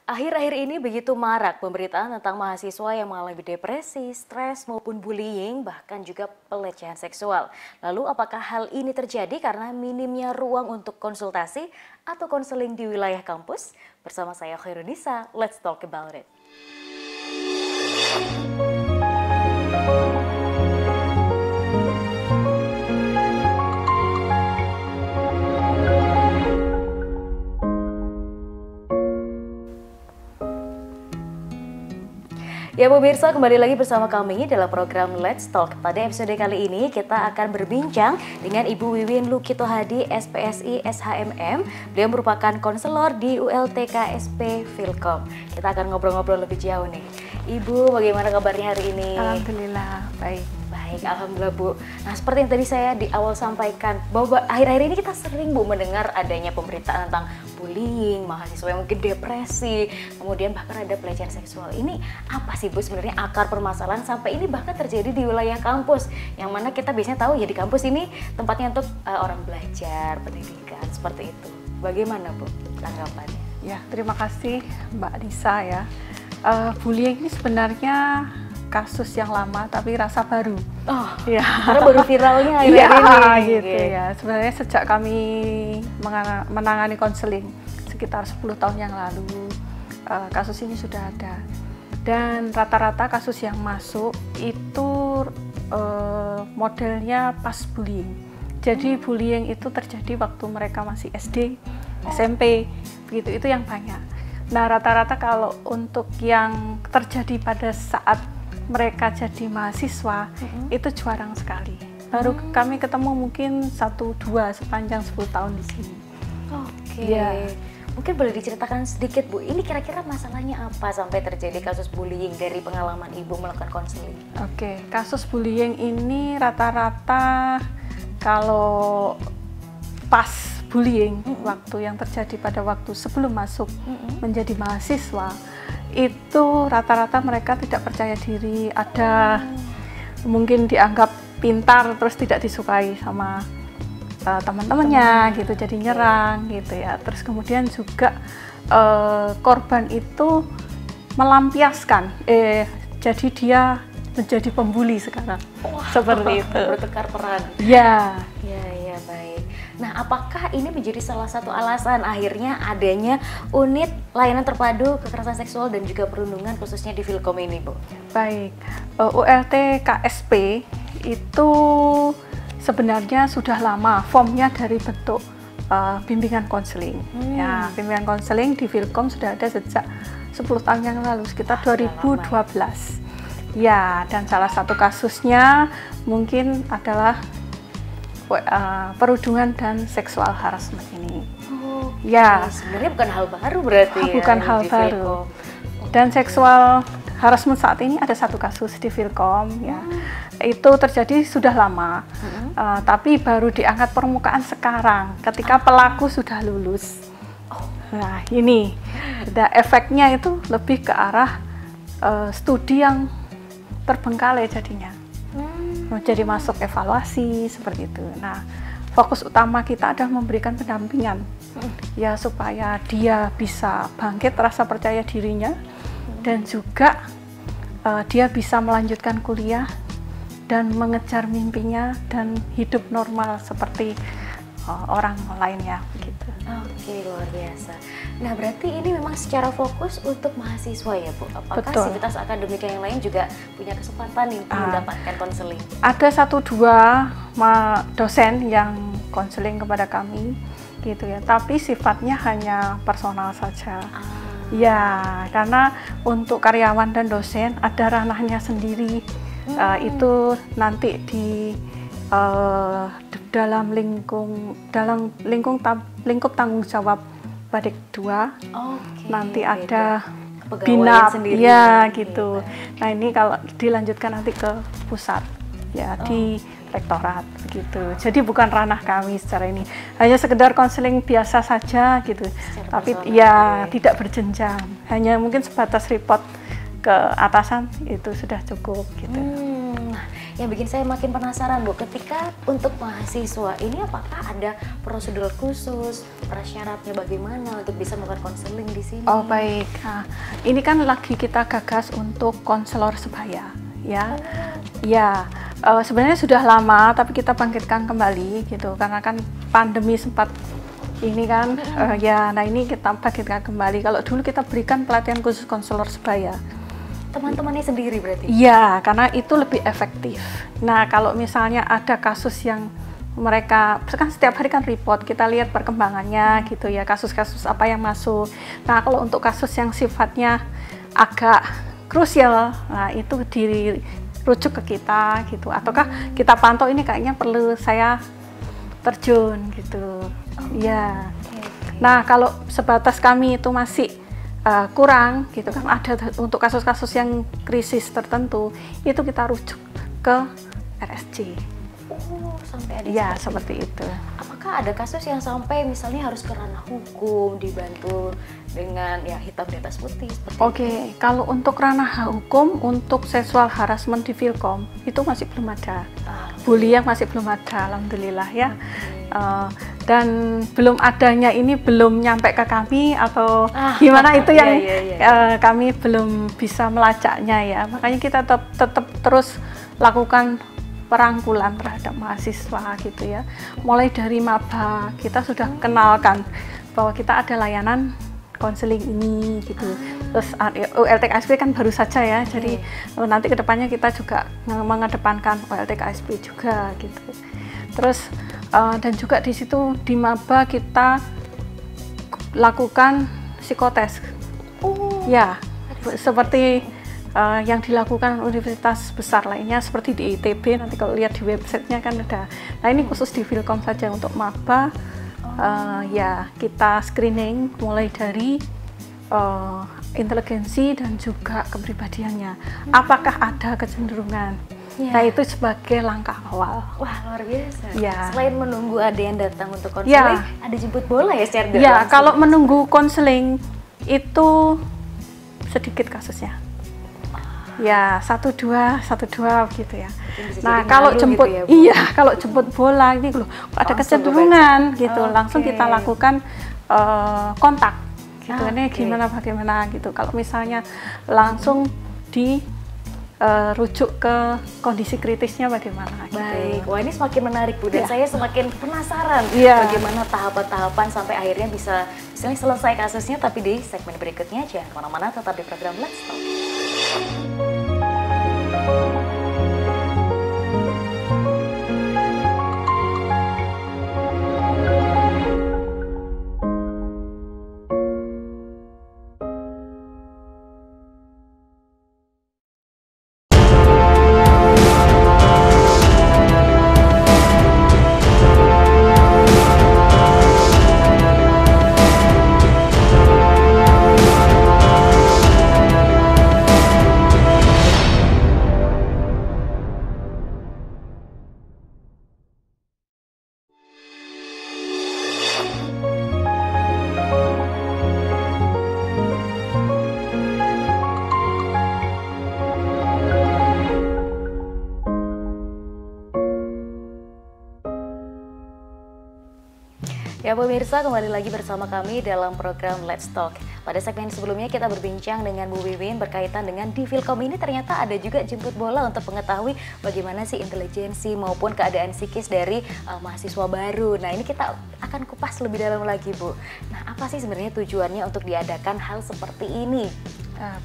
Akhir-akhir ini begitu marak pemberitaan tentang mahasiswa yang mengalami depresi, stres maupun bullying, bahkan juga pelecehan seksual. Lalu apakah hal ini terjadi karena minimnya ruang untuk konsultasi atau konseling di wilayah kampus? Bersama saya Khairunisa, let's talk about it. Ya pemirsa, kembali lagi bersama kami dalam program Let's Talk. Pada episode kali ini kita akan berbincang dengan Ibu Wiwin Lukitohadi, SPSI SHMM. Beliau merupakan konselor di ULTKSP Filkom. Kita akan ngobrol-ngobrol lebih jauh nih. Ibu, bagaimana kabarnya hari ini? Alhamdulillah, baik. Baik, alhamdulillah Bu. Nah, seperti yang tadi saya di awal sampaikan, bahwa akhir-akhir ini kita sering Bu mendengar adanya pemberitaan tentang bullying, mahasiswa yang mungkin depresi, kemudian bahkan ada pelecehan seksual. Ini apa sih Bu sebenarnya akar permasalahan sampai ini bahkan terjadi di wilayah kampus, yang mana kita biasanya tahu ya di kampus ini tempatnya untuk orang belajar, pendidikan, seperti itu. Bagaimana Bu tanggapannya? Ya, terima kasih Mbak Nisa ya. Bullying ini sebenarnya kasus yang lama tapi rasa baru. Oh, ya. Karena baru viralnya akhir-akhir ini. Gitu ya. Sebenarnya sejak kami menangani konseling sekitar 10 tahun yang lalu, kasus ini sudah ada. Dan rata-rata kasus yang masuk itu modelnya pas bullying. Jadi bullying itu terjadi waktu mereka masih SD, SMP, begitu, itu yang banyak. Nah, rata-rata kalau untuk yang terjadi pada saat mereka jadi mahasiswa, itu jarang sekali. Baru kami ketemu mungkin 1-2 sepanjang 10 tahun di sini. Oke. Ya. Mungkin boleh diceritakan sedikit Bu, ini kira-kira masalahnya apa sampai terjadi kasus bullying dari pengalaman Ibu melakukan konseling? Oke, kasus bullying ini rata-rata kalau pas bullying, waktu yang terjadi pada waktu sebelum masuk menjadi mahasiswa, itu rata-rata mereka tidak percaya diri, ada mungkin dianggap pintar terus tidak disukai sama teman-temannya gitu, jadi nyerang gitu ya. Terus kemudian juga korban itu melampiaskan, jadi dia menjadi pembuli sekarang. Wah, seperti itu. Bertukar peran. Ya. Ya, baik. Nah, apakah ini menjadi salah satu alasan akhirnya adanya unit layanan terpadu kekerasan seksual dan juga perlindungan khususnya di Filkom ini, Bu? Baik, ULT KSP itu sebenarnya sudah lama formnya dari bentuk bimbingan konseling. Ya, bimbingan konseling di Filkom sudah ada sejak 10 tahun yang lalu, sekitar 2012. Ya, dan salah satu kasusnya mungkin adalah perundungan dan seksual harassment ini. Oh, ya, sebenarnya bukan hal baru berarti ya. Bukan hal baru. Dan seksual harassment saat ini ada satu kasus di Filkom ya. Itu terjadi sudah lama. Tapi baru diangkat permukaan sekarang ketika pelaku sudah lulus. Nah, ini efeknya itu lebih ke arah studi yang terbengkalai jadinya. Jadi masuk evaluasi seperti itu. Nah, fokus utama kita adalah memberikan pendampingan ya supaya dia bisa bangkit rasa percaya dirinya dan juga dia bisa melanjutkan kuliah dan mengejar mimpinya dan hidup normal seperti orang lainnya begitu. Oke, luar biasa. Nah, berarti ini memang secara fokus untuk mahasiswa ya, Bu? Apakah Betul. sivitas akademika yang lain juga punya kesempatan nih mendapatkan konseling? Ada 1-2 dosen yang konseling kepada kami gitu ya, tapi sifatnya hanya personal saja. Ya, karena untuk karyawan dan dosen ada ranahnya sendiri. Itu nanti di dalam lingkup tanggung jawab Badik 2. Nanti ada binap ya gitu. Nah, ini kalau dilanjutkan nanti ke pusat ya di rektorat begitu. Jadi bukan ranah kami secara ini. Hanya sekedar konseling biasa saja gitu. Tapi ya tidak berjenjang. Hanya mungkin sebatas report ke atasan itu sudah cukup gitu. Nah, yang bikin saya makin penasaran Bu, ketika untuk mahasiswa ini apakah ada prosedur khusus, prasyaratnya bagaimana untuk bisa melakukan konseling di sini? Oh baik, nah, ini kan lagi kita gagas untuk konselor sebaya, ya. Ya, sebenarnya sudah lama, tapi kita bangkitkan kembali gitu, karena kan pandemi sempat ini kan, ya. Nah ini kita bangkitkan kembali. Kalau dulu kita berikan pelatihan khusus konselor sebaya. Teman-temannya sendiri berarti? Iya, karena itu lebih efektif. Nah kalau misalnya ada kasus yang mereka kan setiap hari kan report, kita lihat perkembangannya gitu ya, kasus-kasus apa yang masuk. Nah kalau untuk kasus yang sifatnya agak krusial, nah itu dirujuk ke kita gitu, ataukah kita pantau ini kayaknya perlu saya terjun gitu. Ya. Nah kalau sebatas kami itu masih kurang gitu kan, ada untuk kasus-kasus yang krisis tertentu itu kita rujuk ke RSC. Oh, sampai ada ya seperti itu. Apakah ada kasus yang sampai misalnya harus ke ranah hukum dibantu dengan ya hitam di atas putih seperti Oke, kalau untuk ranah hukum untuk seksual harassment di Filkom itu masih belum ada. Bullying masih belum ada, alhamdulillah ya. Dan belum adanya ini belum nyampe ke kami atau gimana itu yang kami belum bisa melacaknya ya. Makanya kita tetap terus lakukan perangkulan terhadap mahasiswa gitu ya. Mulai dari maba kita sudah kenalkan bahwa kita ada layanan konseling ini gitu. Terus OLT-KSP kan baru saja ya. Jadi nanti kedepannya kita juga mengedepankan OLT-KSP juga gitu. Terus dan juga di situ di maba kita lakukan psikotes. Ya, seperti yang dilakukan universitas besar lainnya seperti di ITB, nanti kalau lihat di websitenya kan ada. Nah ini khusus di Filkom saja untuk maba. Ya kita screening mulai dari inteligensi dan juga kepribadiannya. Apakah ada kecenderungan? Nah itu sebagai langkah awal. Wah luar biasa. Ya. Selain menunggu ada yang datang untuk konseling, ada jemput bola ya secara ya langsung. Kalau menunggu konseling itu sedikit kasusnya. Ya 1-2 gitu ya. Nah kalau jemput gitu ya, kalau jemput bola ini loh ada kecenderungan gitu, langsung kita lakukan kontak gitu. Ini gimana bagaimana gitu. Kalau misalnya langsung rujuk ke kondisi kritisnya bagaimana gitu. Baik, wah ini semakin menarik Bu, dan saya semakin penasaran bagaimana tahapan-tahapan sampai akhirnya bisa misalnya selesai kasusnya. Tapi di segmen berikutnya jangan kemana-mana, tetap di program Let's Talk. Ya pemirsa, kembali lagi bersama kami dalam program Let's Talk. Pada segmen sebelumnya kita berbincang dengan Bu Wiwin berkaitan dengan di Filkom ini ternyata ada juga jemput bola untuk mengetahui bagaimana sih intelijensi maupun keadaan psikis dari mahasiswa baru. Nah ini kita akan kupas lebih dalam lagi Bu. Nah apa sih sebenarnya tujuannya untuk diadakan hal seperti ini?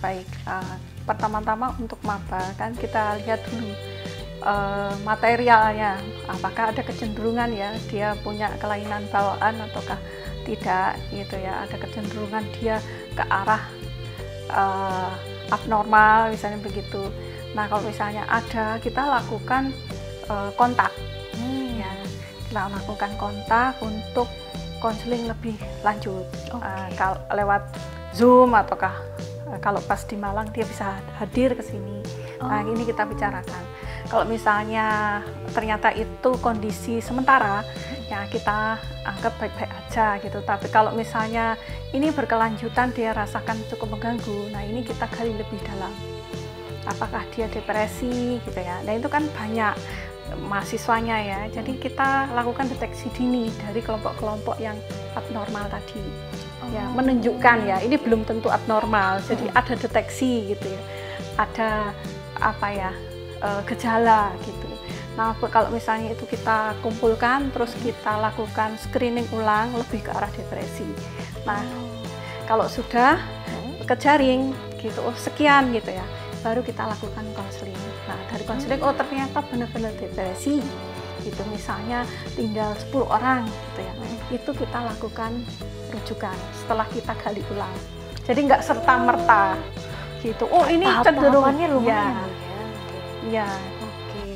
Baik, pertama-tama untuk maba kan kita lihat dulu materialnya, apakah ada kecenderungan ya dia punya kelainan bawaan ataukah tidak gitu ya, ada kecenderungan dia ke arah abnormal misalnya begitu. Nah kalau misalnya ada, kita lakukan kontak ya, kita lakukan kontak untuk konseling lebih lanjut. Lewat Zoom ataukah kalau pas di Malang dia bisa hadir ke sini. Nah ini kita bicarakan. Kalau misalnya ternyata itu kondisi sementara, ya kita anggap baik-baik aja gitu. Tapi kalau misalnya ini berkelanjutan, dia rasakan cukup mengganggu, nah ini kita gali lebih dalam. apakah dia depresi gitu ya. Nah itu kan banyak mahasiswanya ya, jadi kita lakukan deteksi dini dari kelompok-kelompok yang abnormal tadi. Ya, menunjukkan ya ini belum tentu abnormal, jadi ada deteksi gitu ya, ada apa ya gejala gitu. Nah kalau misalnya itu kita kumpulkan terus kita lakukan screening ulang lebih ke arah depresi. Nah kalau sudah kejaring gitu, oh sekian gitu ya, baru kita lakukan konseling. Nah dari konseling oh ternyata benar-benar depresi gitu, misalnya tinggal 10 orang gitu ya, itu kita lakukan rujukan setelah kita gali ulang. Jadi nggak serta merta gitu. Oh ini cenderung lumayan. Ya. Oke.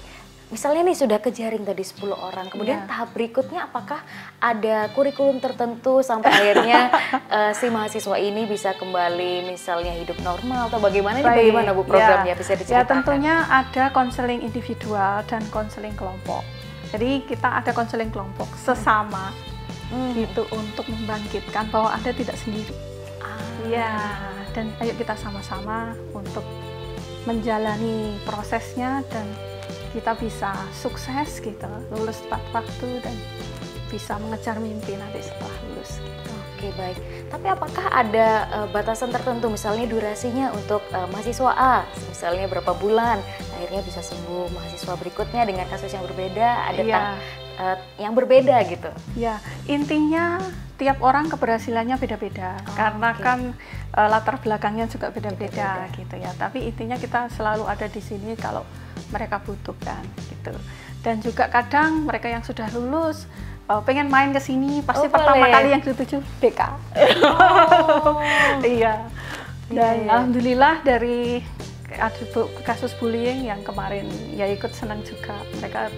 Misalnya nih sudah kejaring tadi 10 orang, kemudian tahap berikutnya apakah ada kurikulum tertentu sampai akhirnya si mahasiswa ini bisa kembali misalnya hidup normal atau bagaimana? Ini bagaimana Bu programnya bisa diceritakan? Ya tentunya ada konseling individual dan konseling kelompok. Jadi kita ada konseling kelompok sesama gitu untuk membangkitkan bahwa Anda tidak sendiri. Ya, dan ayo kita sama-sama untuk menjalani prosesnya dan kita bisa sukses gitu, lulus tepat waktu dan bisa mengejar mimpi nanti setelah lulus. Gitu. Oke baik, tapi apakah ada batasan tertentu misalnya durasinya untuk mahasiswa A, misalnya berapa bulan akhirnya bisa sembuh, mahasiswa berikutnya dengan kasus yang berbeda ada yang berbeda gitu? Ya, intinya tiap orang keberhasilannya beda-beda karena kan latar belakangnya juga beda-beda gitu ya. Tapi intinya kita selalu ada di sini kalau mereka butuhkan gitu. Dan juga kadang mereka yang sudah lulus pengen main ke sini pasti pertama kali yang dituju BK. Iya. Dan alhamdulillah dari kasus bullying yang kemarin ya ikut senang juga, mereka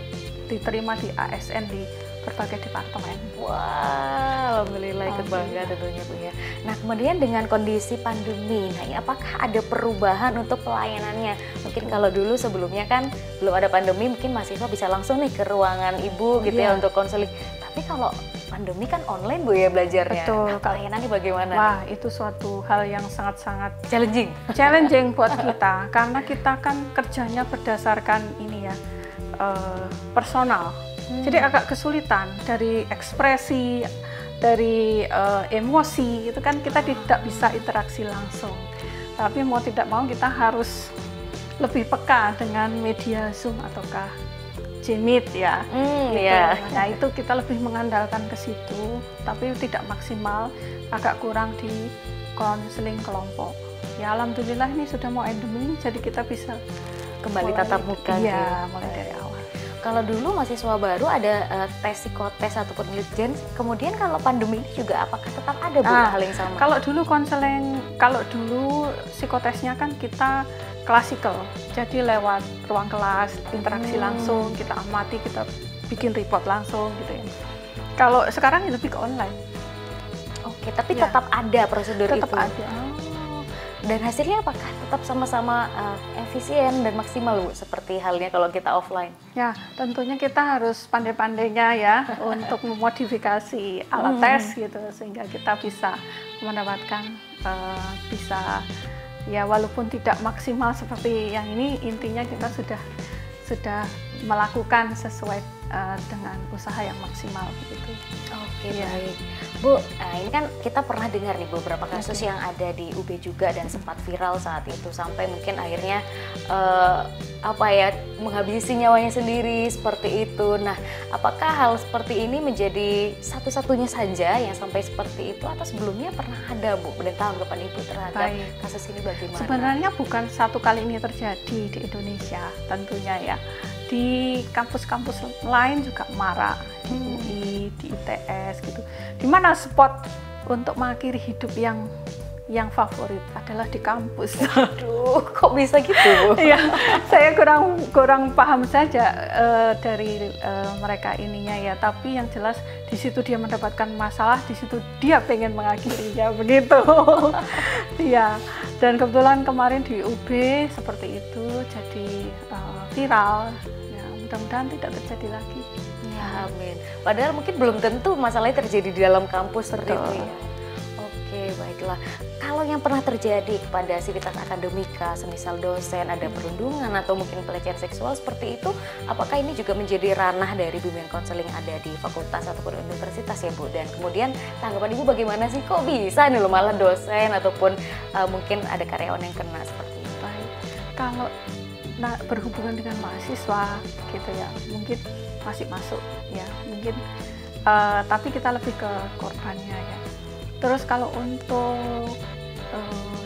diterima di ASN di berbagai departemen. Wah, alhamdulillah ikut bangga tentunya Bu ya. Nah kemudian dengan kondisi pandemi, nah ini apakah ada perubahan untuk pelayanannya? Mungkin kalau dulu sebelumnya kan belum ada pandemi, mungkin mahasiswa bisa langsung nih ke ruangan Ibu gitu ya untuk konseling. Tapi kalau pandemi kan online Bu ya belajarnya. Betul. Nah, pelayanannya bagaimana? Wah itu suatu hal yang sangat-sangat challenging buat kita karena kita kan kerjanya berdasarkan ini ya personal. Jadi agak kesulitan dari ekspresi, dari emosi, itu kan kita tidak bisa interaksi langsung. Tapi mau tidak mau kita harus lebih peka dengan media Zoom ataukah Jmeet ya. Gitu. Nah itu kita lebih mengandalkan ke situ, tapi tidak maksimal, agak kurang di konseling kelompok. Ya alhamdulillah ini sudah mau endemi, jadi kita bisa kembali tatap muka. Iya, mulai dari awal. Kalau dulu mahasiswa baru ada tes psikotes ataupun litjen, kemudian kalau pandemi ini juga apakah tetap ada Bu hal yang sama? Kalau dulu psikotesnya kan kita klasikal, jadi lewat ruang kelas, interaksi langsung, kita amati, kita bikin report langsung gitu ya. Kalau sekarang lebih ke online. Oke, tapi tetap ada prosedur itu? Tetap ada. Dan hasilnya apakah tetap sama-sama efisien dan maksimal Bu, seperti halnya kalau kita offline? Ya, tentunya kita harus pandai-pandainya ya untuk memodifikasi alat tes gitu, sehingga kita bisa mendapatkan bisa ya walaupun tidak maksimal seperti yang ini, intinya kita sudah melakukan sesuai dengan usaha yang maksimal begitu. Oke, baik. Bu, ini kan kita pernah dengar nih beberapa kasus yang ada di UB juga dan sempat viral saat itu sampai mungkin akhirnya menghabisi nyawanya sendiri seperti itu. Nah, apakah hal seperti ini menjadi satu-satunya saja yang sampai seperti itu atau sebelumnya pernah ada Bu? Dan tanggapan Ibu terhadap kasus ini bagaimana? Sebenarnya bukan satu kali ini terjadi di Indonesia tentunya ya. Di kampus-kampus lain juga marak, di UI, di ITS gitu. Di mana spot untuk mengakhiri hidup yang favorit adalah di kampus. Aduh, kok bisa gitu? Ya, saya kurang paham saja dari mereka ininya ya. Tapi yang jelas di situ dia mendapatkan masalah, di situ dia pengen mengakhirinya begitu. Iya. Dan kebetulan kemarin di UB seperti itu jadi viral. Ya, mudah-mudahan tidak terjadi lagi. Ya, amin. Padahal mungkin belum tentu masalahnya terjadi di dalam kampus seperti itu ya. Oke, Oke, baiklah. Kalau yang pernah terjadi kepada sivitas akademika, semisal dosen ada perundungan atau mungkin pelecehan seksual seperti itu, apakah ini juga menjadi ranah dari bimbingan konseling ada di fakultas ataupun universitas ya Bu? Dan kemudian tanggapan Ibu bagaimana sih, kok bisa nih loh malah dosen ataupun mungkin ada karyawan yang kena seperti itu? Baik, kalau berhubungan dengan mahasiswa gitu ya, mungkin masih masuk ya, mungkin tapi kita lebih ke korbannya ya. Terus kalau untuk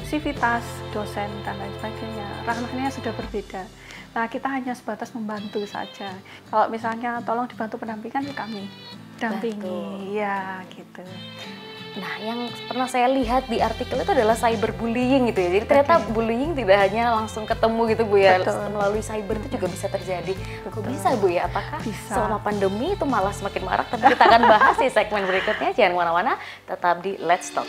sivitas, dosen dan lain sebagainya, ranahnya sudah berbeda. Nah, kita hanya sebatas membantu saja. Kalau misalnya tolong dibantu pendampingan, ya kami dampingi, ya gitu. Nah, yang pernah saya lihat di artikel itu adalah cyberbullying gitu ya. Jadi ternyata bullying tidak hanya langsung ketemu gitu Bu ya, melalui cyber itu juga bisa terjadi. Kok bisa Bu ya? Apakah selama pandemi itu malah semakin marak? Tapi kita akan bahas di segmen berikutnya. Jangan kemana-mana, tetap di Let's Talk.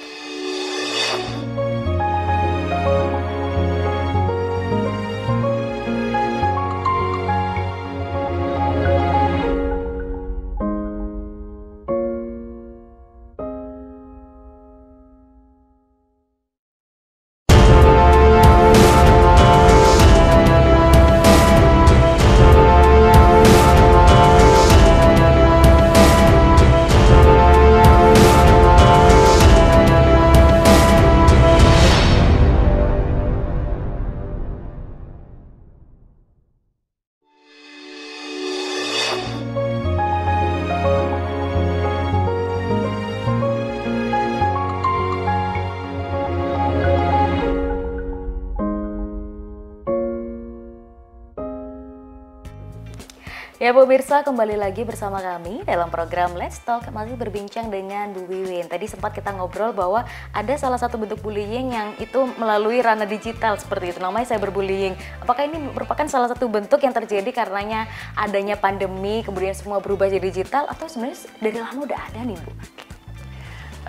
Ya pemirsa, kembali lagi bersama kami dalam program Let's Talk, masih berbincang dengan Bu Wiwin. Tadi sempat kita ngobrol bahwa ada salah satu bentuk bullying yang itu melalui ranah digital seperti itu, namanya cyberbullying. Apakah ini merupakan salah satu bentuk yang terjadi karenanya adanya pandemi, kemudian semua berubah jadi digital, atau sebenarnya dari lama udah ada nih Bu?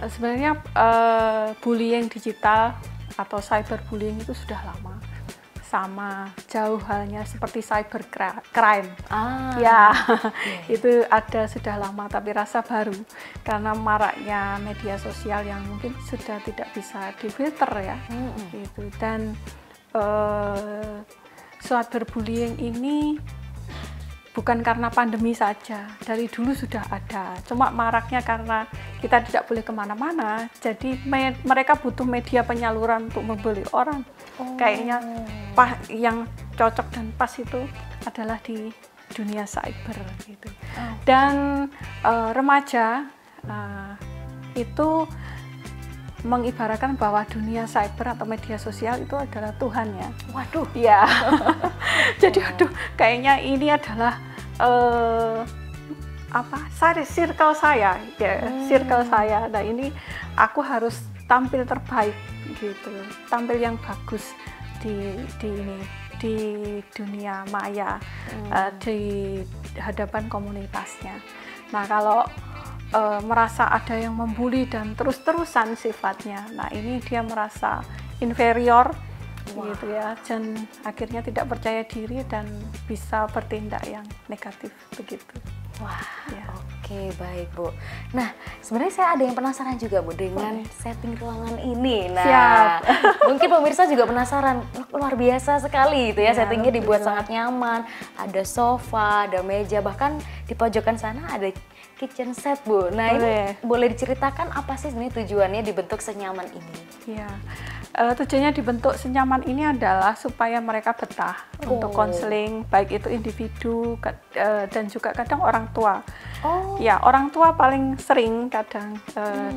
Sebenarnya bullying digital atau cyberbullying itu sudah lama. Sama jauh halnya seperti cybercrime. Ya, itu ada sudah lama, tapi rasa baru karena maraknya media sosial yang mungkin sudah tidak bisa difilter ya. Gitu. Dan cyberbullying ini bukan karena pandemi saja, dari dulu sudah ada. Cuma maraknya karena kita tidak boleh kemana-mana, jadi mereka butuh media penyaluran untuk membuli orang. Kayaknya yang cocok dan pas itu adalah di dunia cyber gitu. Dan remaja itu mengibaratkan bahwa dunia cyber atau media sosial itu adalah Tuhan ya. Waduh, ya. Jadi kayaknya ini adalah circle saya ya, circle saya. Nah, ini aku harus tampil terbaik gitu, tampil yang bagus di dunia maya, di hadapan komunitasnya. Nah, kalau merasa ada yang membuli dan terus-terusan sifatnya, nah ini dia merasa inferior gitu ya, dan akhirnya tidak percaya diri dan bisa bertindak yang negatif begitu. Wah, ya. Oke, baik Bu. Nah, sebenarnya saya ada yang penasaran juga Bu dengan setting ruangan ini. Nah, siap. Mungkin pemirsa juga penasaran, luar biasa sekali gitu ya, settingnya dibuat sangat nyaman. Ada sofa, ada meja, bahkan di pojokan sana ada kitchen set Bu. Nah, ini boleh diceritakan apa sih sebenarnya tujuannya dibentuk senyaman ini? Ya, tujuannya dibentuk senyaman ini adalah supaya mereka betah untuk konseling, baik itu individu dan juga kadang orang tua. Ya, orang tua paling sering kadang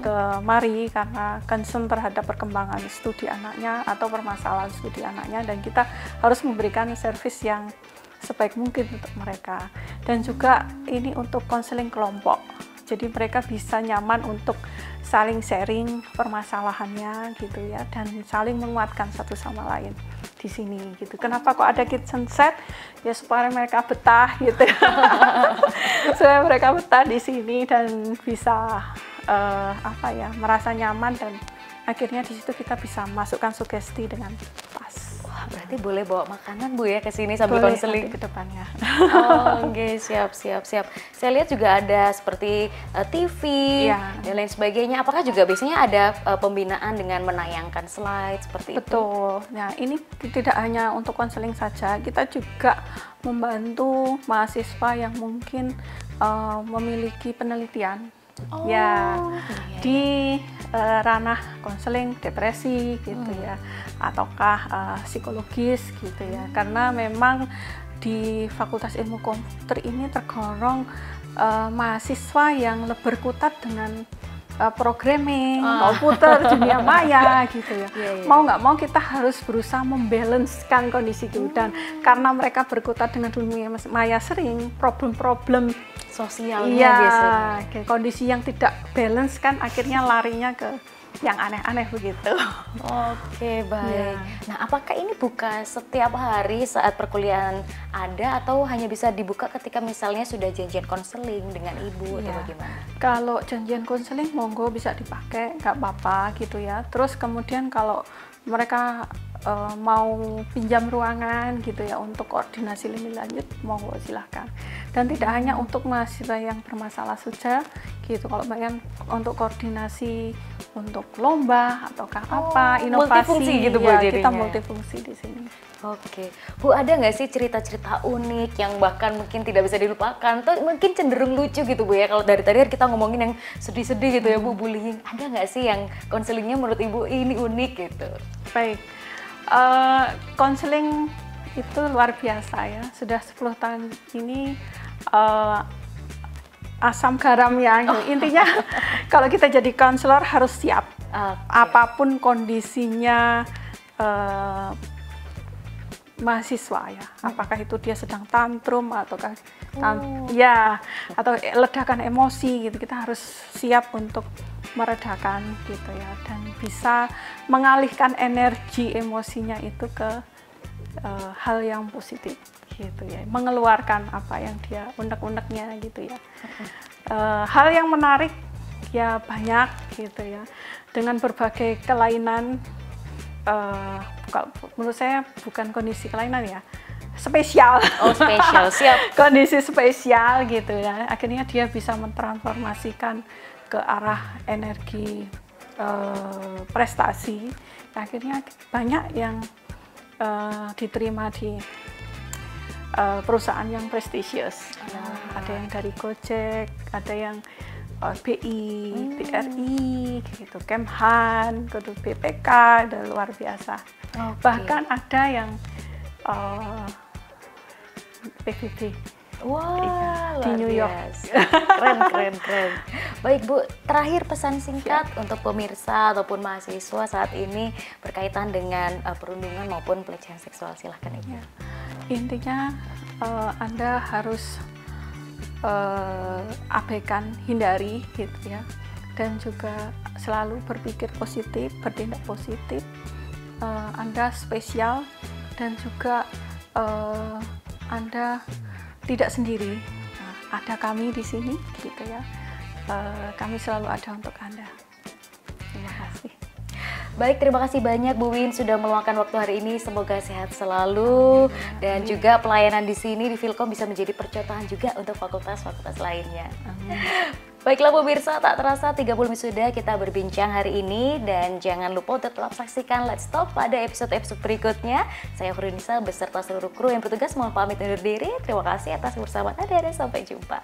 kemari karena concern terhadap perkembangan studi anaknya atau permasalahan studi anaknya, dan kita harus memberikan servis yang sebaik mungkin untuk mereka. Dan juga ini untuk konseling kelompok, jadi mereka bisa nyaman untuk saling sharing permasalahannya gitu ya, dan saling menguatkan satu sama lain di sini gitu. Kenapa kok ada kitchen set? Ya supaya mereka betah gitu. Supaya mereka betah di sini dan bisa merasa nyaman, dan akhirnya di situ kita bisa masukkan sugesti dengan pas. Wah, Berarti boleh bawa makanan Bu ya ke sini sambil Boleh konseling? nanti ke depannya. Oh, oke, siap. Saya lihat juga ada seperti TV Iya. dan lain sebagainya. Apakah juga biasanya ada pembinaan dengan menayangkan slide seperti itu? Betul. Nah, ini tidak hanya untuk konseling saja, kita juga membantu mahasiswa yang mungkin memiliki penelitian. Oh, Ya, iya. di ranah konseling depresi gitu ya, ataukah psikologis gitu ya. Karena memang di Fakultas Ilmu Komputer ini tergolong mahasiswa yang berkutat dengan programming, komputer, dunia maya gitu ya. Iya, iya. Mau nggak mau kita harus berusaha membalancekan kondisi itu, dan karena mereka berkutat dengan dunia maya sering problem-problem Sosialnya biasanya. kayak kondisi yang tidak balance kan akhirnya larinya ke yang aneh-aneh begitu. Oke, baik. Iya. Nah, apakah ini buka setiap hari saat perkuliahan ada atau hanya bisa dibuka ketika misalnya sudah janjian konseling dengan ibu atau Iya. bagaimana? Kalau janjian konseling monggo bisa dipakai, nggak apa-apa gitu ya. Terus kemudian kalau mereka mau pinjam ruangan gitu ya untuk koordinasi lebih lanjut, monggo silahkan. Dan tidak hanya untuk mahasiswa yang bermasalah saja gitu, kalau bagian untuk koordinasi untuk lomba ataukah apa inovasi multifungsi gitu, Bu, ya, jadinya. kita multifungsi di sini. Oke, Bu, ada nggak sih cerita-cerita unik yang bahkan mungkin tidak bisa dilupakan atau mungkin cenderung lucu gitu Bu ya? Kalau dari tadi kita ngomongin yang sedih-sedih gitu ya Bu, bullying. Ada nggak sih yang konselingnya menurut Ibu ini unik gitu? Baik, konseling itu luar biasa ya. Sudah 10 tahun ini asam garam ya. Intinya kalau kita jadi konselor harus siap. Apapun kondisinya mahasiswa ya. Apakah itu dia sedang tantrum ataukah ya atau ledakan emosi gitu. Kita harus siap untuk meredakan gitu ya, dan bisa mengalihkan energi emosinya itu ke hal yang positif gitu ya, mengeluarkan apa yang dia unek-uneknya gitu ya. Hal yang menarik ya banyak gitu ya, dengan berbagai kelainan. Kalau menurut saya bukan kondisi kelainan ya, spesial. Oh, spesial, siap. Kondisi spesial gitu ya, akhirnya dia bisa mentransformasikan ke arah energi prestasi. Akhirnya banyak yang diterima di perusahaan yang prestisius. Ada yang dari Gojek, ada yang BI, BRI, gitu, Kemhan, BPK, udah luar biasa. Oke. Bahkan ada yang PBB. Wah, di luar New York. biasa. Keren. Baik Bu, terakhir pesan singkat untuk pemirsa ataupun mahasiswa saat ini berkaitan dengan perundungan maupun pelecehan seksual. Silahkan Ibu. Ya. Intinya Anda harus abaikan, hindari gitu ya, dan juga selalu berpikir positif, bertindak positif. Anda spesial, dan juga Anda tidak sendiri. Nah, ada kami di sini gitu ya. Kami selalu ada untuk Anda. Terima kasih. Baik, terima kasih banyak Bu Win sudah meluangkan waktu hari ini. Semoga sehat selalu dan juga pelayanan di sini di Filkom bisa menjadi percontohan juga untuk fakultas-fakultas lainnya. Baiklah pemirsa, tak terasa 30 menit sudah kita berbincang hari ini, dan jangan lupa untuk tetap saksikan Let's Talk pada episode-episode berikutnya. Saya Furunisa beserta seluruh kru yang bertugas mohon pamit undur diri. Terima kasih atas kebersamaan Anda dan sampai jumpa.